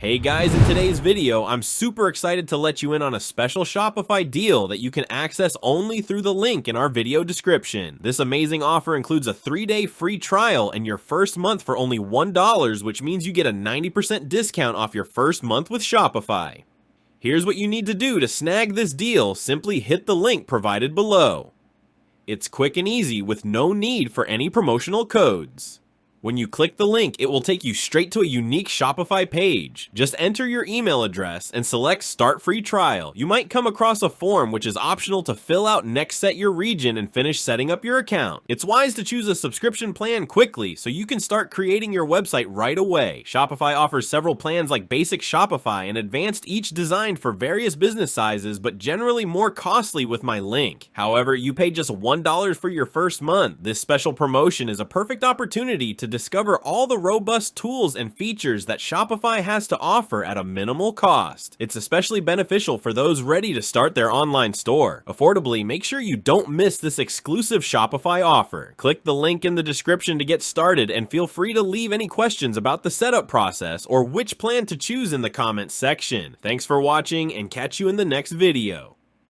Hey guys, in today's video, I'm super excited to let you in on a special Shopify deal that you can access only through the link in our video description. This amazing offer includes a 3-day free trial and your first month for only $1, which means you get a 90% discount off your first month with Shopify. Here's what you need to do to snag this deal. Simply hit the link provided below. It's quick and easy with no need for any promotional codes. When you click the link, it will take you straight to a unique Shopify page. Just enter your email address and select Start Free Trial. You might come across a form which is optional to fill out. Next, set your region and finish setting up your account. It's wise to choose a subscription plan quickly so you can start creating your website right away. Shopify offers several plans like Basic Shopify and Advanced, each designed for various business sizes but generally more costly with my link. However, you pay just $1 for your first month. This special promotion is a perfect opportunity to discover all the robust tools and features that Shopify has to offer at a minimal cost. It's especially beneficial for those ready to start their online store affordably. Make sure you don't miss this exclusive Shopify offer. Click the link in the description to get started, and feel free to leave any questions about the setup process or which plan to choose in the comments section. Thanks for watching, and catch you in the next video.